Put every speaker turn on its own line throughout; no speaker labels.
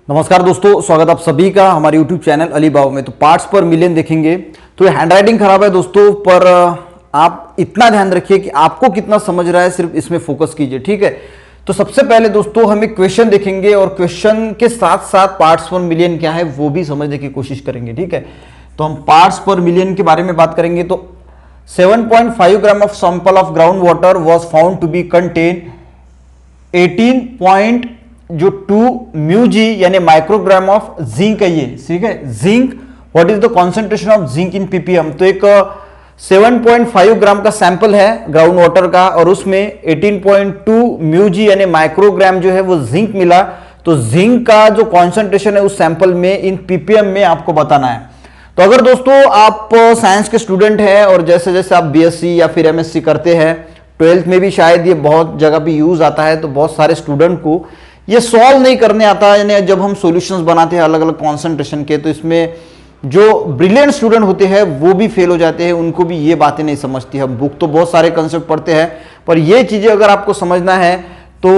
नमस्कार दोस्तों, स्वागत आप सभी का हमारे YouTube चैनल अलीबाबा में। तो पार्ट्स पर मिलियन देखेंगे। तो हैंड राइटिंग खराब है दोस्तों, पर आप इतना ध्यान रखिए कि आपको कितना समझ रहा है, सिर्फ इसमें फोकस कीजिए, ठीक है। तो सबसे पहले दोस्तों हम एक क्वेश्चन देखेंगे और क्वेश्चन के साथ साथ पार्ट्स पर मिलियन क्या है वो भी समझने की कोशिश करेंगे, ठीक है। तो हम पार्ट्स पर मिलियन के बारे में बात करेंगे। तो 7.5 gram of sample of ground water was found to be contain 18.2 mu G यानी माइक्रोग्राम ऑफ जिंक है ये, ठीक है। Zinc, what is the concentration of zinc in PPM. तो एक 7.5 ग्राम का सैंपल है ग्राउंड वाटर का और उसमें 18.2 म्यू जी यानी माइक्रोग्राम जो है वो जिंक मिला। तो जिंक का जो कॉन्सेंट्रेशन है उस सैंपल में इन पीपीएम में आपको बताना है। तो अगर दोस्तों आप साइंस के स्टूडेंट हैं और जैसे जैसे आप बीएससी या फिर एमएससी करते हैं, 12th में भी शायद ये बहुत जगह भी यूज आता है, तो बहुत सारे स्टूडेंट को ये सॉल्व नहीं करने आता है। यानी जब हम सॉल्यूशंस बनाते हैं अलग अलग कॉन्सेंट्रेशन के, तो इसमें जो ब्रिलियंट स्टूडेंट होते हैं वो भी फेल हो जाते हैं, उनको भी ये बातें नहीं समझती। हम बुक तो बहुत सारे कंसेप्ट पढ़ते हैं, पर ये चीजें अगर आपको समझना है तो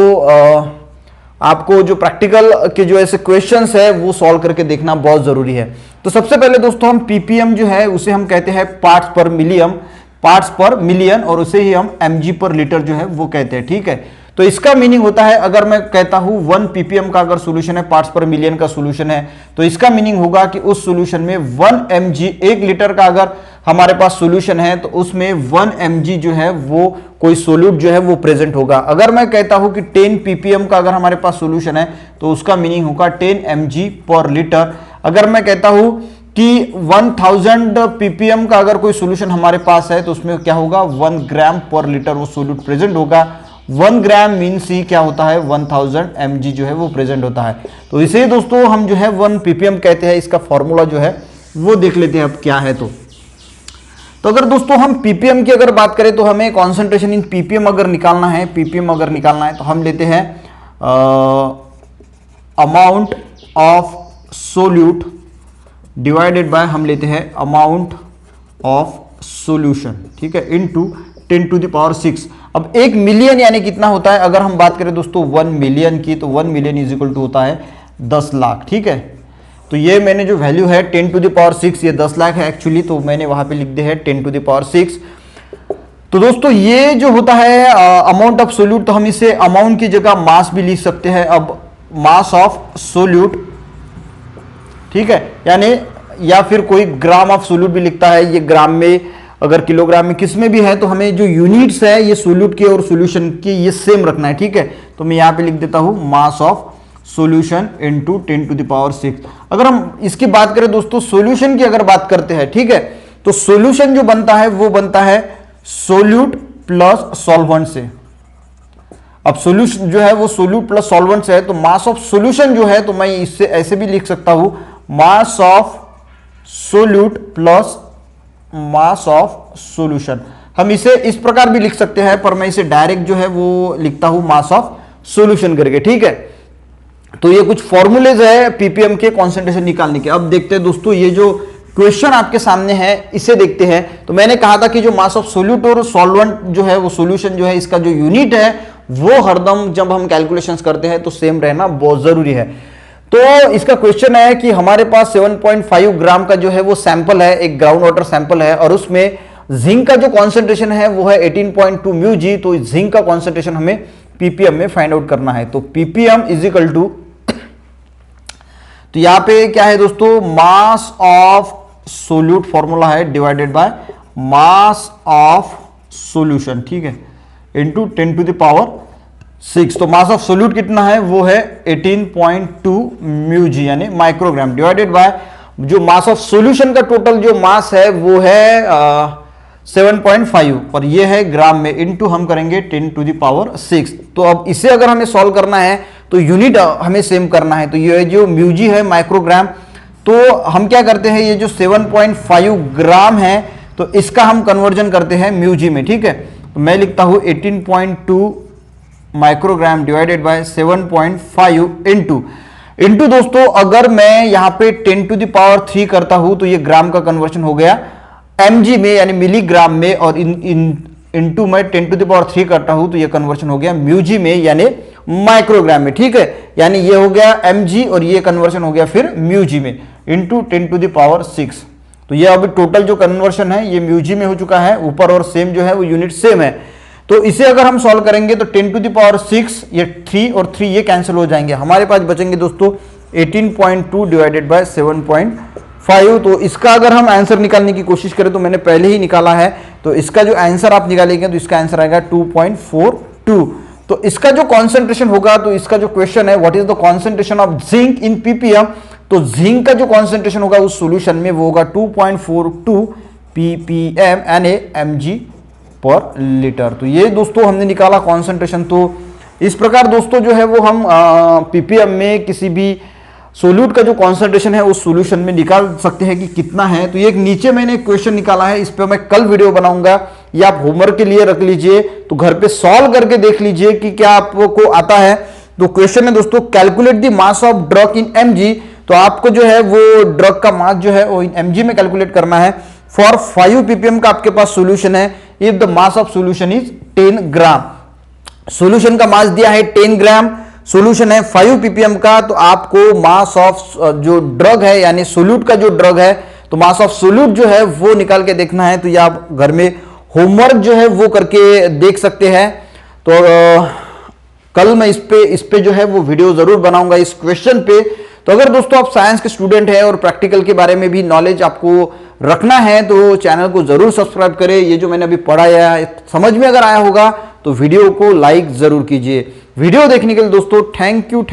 आपको जो प्रैक्टिकल के जो ऐसे क्वेश्चंस है वो सॉल्व करके देखना बहुत जरूरी है। तो सबसे पहले दोस्तों हम पीपीएम जो है उसे हम कहते हैं पार्ट्स पर मिलियन, और उसे ही हम एमजी पर लीटर जो है वो कहते हैं, ठीक है। तो इसका मीनिंग होता है, अगर मैं कहता हूं 1 पीपीएम का अगर सॉल्यूशन है, पार्ट्स पर मिलियन का सॉल्यूशन है, तो इसका मीनिंग होगा कि उस सॉल्यूशन में 1 mg, 1 लीटर का अगर हमारे पास सॉल्यूशन है तो उसमें 1 mg जो है वो कोई सोल्यूट जो है वो प्रेजेंट होगा। अगर मैं कहता हूं कि 10 पीपीएम का अगर हमारे पास सॉल्यूशन है तो उसका मीनिंग होगा 10 mg पर लीटर। अगर मैं कहता हूं कि 1000 पीपीएम का अगर कोई सॉल्यूशन हमारे पास है तो उसमें क्या होगा, 1 ग्राम पर लीटर वो सोल्यूट प्रेजेंट होगा। 1 ग्राम मीन्स ही क्या होता है, 1000 mg जो है वो प्रेजेंट होता है। तो इसे दोस्तों हम जो है 1 ppm कहते हैं। इसका फॉर्मूला जो है वो देख लेते हैं अब क्या है। तो अगर दोस्तों हम ppm की अगर बात करें तो हमें कॉन्सेंट्रेशन इन ppm अगर निकालना है, तो हम लेते हैं amount of solute divided by हम लेते हैं अमाउंट ऑफ सॉल्यूशन, ठीक है, इनटू 10 टू द पावर 6। अब 1 मिलियन यानी कितना होता है, अगर हम बात करें दोस्तों 1 मिलियन की, तो 1 मिलियन इज इक्वल टू होता है 10 लाख, ठीक है। तो ये मैंने जो वैल्यू है 10 टू द पावर 6, ये 10 लाख है एक्चुअली, तो मैंने वहां पे लिख दिया है 10 टू द पावर 6। तो दोस्तों ये जो होता है अमाउंट ऑफ सोल्यूट, तो हम इसे अमाउंट की जगह मास भी लिख सकते हैं। अब मास ऑफ सोल्यूट, ठीक है, यानी या फिर कोई ग्राम ऑफ सोल्यूट भी लिखता है। ये ग्राम में, अगर किलोग्राम में, किस में भी है, तो हमें जो यूनिट्स है ये सोल्यूट की और सॉल्यूशन की ये सेम रखना है, ठीक है। तो मैं यहां पे लिख देता हूं mass of solution into 10 to the power 6। अगर हम इसकी बात करें दोस्तों सॉल्यूशन की अगर बात करते हैं, ठीक है, तो सॉल्यूशन जो बनता है वो बनता है सोल्यूट प्लस सॉल्वेंट से। अब सॉल्यूशन जो है वो सोल्यूट प्लस सॉल्वेंट से है, तो मास ऑफ सॉल्यूशन जो है तो मैं इससे ऐसे भी लिख सकता हूं mass of solute plus mass of solution. हम इसे इस प्रकार भी लिख सकते हैं, पर मैं इसे डायरेक्ट जो है वो लिखता हूं मास ऑफ सॉल्यूशन करके, ठीक है। तो ये कुछ फॉर्मूलेज है पीपीएम के कॉन्सेंट्रेशन निकालने के। अब देखते हैं दोस्तों ये जो क्वेश्चन आपके सामने है इसे देखते हैं। तो मैंने कहा था कि जो मास ऑफ सोल्यूट और सॉल्वेंट जो है वो सॉल्यूशन जो है इसका जो यूनिट है वो हरदम जब हम कैलकुलेशंस करते हैं तो सेम रहना बहुत जरूरी है। तो इसका क्वेश्चन है कि हमारे पास 7.5 ग्राम का जो है वो सैंपल है, एक ग्राउंड वाटर सैंपल है, और उसमें जिंक का जो कॉन्सेंट्रेशन है वो है 18.2 म्यू जी। तो जिंक का कॉन्सेंट्रेशन हमें पीपीएम में फाइंड आउट करना है। तो पीपीएम इज इक्वल टू, तो यहां पे क्या है दोस्तों, मास ऑफ सोल्यूट फॉर्मूला है divided by mass of solution, ठीक है, इनटू 10 टू द पावर 6। तो मास ऑफ सोल्यूट कितना है वो है 18.2 म्यू जी यानी माइक्रोग्राम, डिवाइडेड बाय जो मास ऑफ सॉल्यूशन का टोटल जो मास है वो है 7.5, और ये है ग्राम में, इनटू हम करेंगे 10 टू द पावर 6। तो अब इसे अगर हमें सॉल्व करना है तो यूनिट हमें सेम करना है। तो ये जो म्यू जी है माइक्रोग्राम, तो हम क्या करते हैं, ये जो 7.5 ग्राम है तो इसका हम कन्वर्जन करते हैं म्यू जी में, ठीक है। तो मैं लिखता हूं 18.2 माइक्रोग्राम डिवाइडेड बाय 7.5 इनटू दोस्तों अगर मैं यहां पे 10 टू द पावर 3 करता हूं तो ये ग्राम का कन्वर्जन हो गया mg में यानी मिलीग्राम में, और इनटू मैं 10 टू द पावर 3 करता हूं तो ये कन्वर्जन हो गया म्यू जी में यानी माइक्रोग्राम में, ठीक है। यानी ये हो गया mg और ये कन्वर्शन हो गया फिर μg में इंटू 10⁶। तो ये अभी टोटल जो कन्वर्शन है ये μg में हो चुका है, ऊपर और सेम जो है वो यूनिट सेम है। तो इसे अगर हम सॉल्व करेंगे तो 10⁶, ये 3 और 3 ये कैंसिल हो जाएंगे, हमारे पास बचेंगे दोस्तों 18.2 डिवाइडेड बाय 7.5। तो इसका अगर हम आंसर निकालने की कोशिश करें तो मैंने पहले ही निकाला है, तो इसका जो आंसर आप निकालेंगे तो इसका आंसर आएगा 2.42। तो इसका जो कॉन्सेंट्रेशन होगा, तो इसका जो क्वेश्चन है what is the concentration of zinc in PPM, तो जिंक का जो कॉन्सेंट्रेशन होगा उस सॉल्यूशन में वो होगा 2.42 ppm mg पर लीटर। तो ये दोस्तों हमने निकाला कॉन्सेंट्रेशन। तो इस प्रकार दोस्तों जो है वो हम पीपीएम में किसी भी सोल्यूट का जो कॉन्सेंट्रेशन है उस सॉल्यूशन में निकाल सकते हैं कि कितना है। तो ये एक नीचे मैंने क्वेश्चन निकाला है, इस पे मैं कल वीडियो बनाऊंगा, ये आप होमवर्क के लिए रख लीजिए, तो घर पे सॉल्व करके देख लीजिए कि क्या आपको आता है। तो क्वेश्चन है दोस्तों, calculate the mass of drug in mg। तो आपको जो है वो ड्रग का मास जो है वो mg में कैलकुलेट करना है। फॉर 5 ppm का आपके पास सोल्यूशन है, if the mass of solution is 10 gram. Solution का मास दिया है 10 ग्राम, सोल्यूशन है 5 ppm का, तो आपको मास ऑफ जो ड्रग है यानी सोल्यूट का जो ड्रग है, तो मास ऑफ सोल्यूट जो है वो निकाल के देखना है। तो ये आप घर में होमवर्क जो है वो करके देख सकते हैं। तो कल मैं इस पे जो है वो वीडियो जरूर बनाऊंगा इस क्वेश्चन पे। तो अगर दोस्तों आप साइंस के स्टूडेंट हैं और प्रैक्टिकल के बारे में भी नॉलेज आपको रखना है तो चैनल को जरूर सब्सक्राइब करें। ये जो मैंने अभी पढ़ाया है समझ में अगर आया होगा तो वीडियो को लाइक जरूर कीजिए। वीडियो देखने के लिए दोस्तों थैंक यू।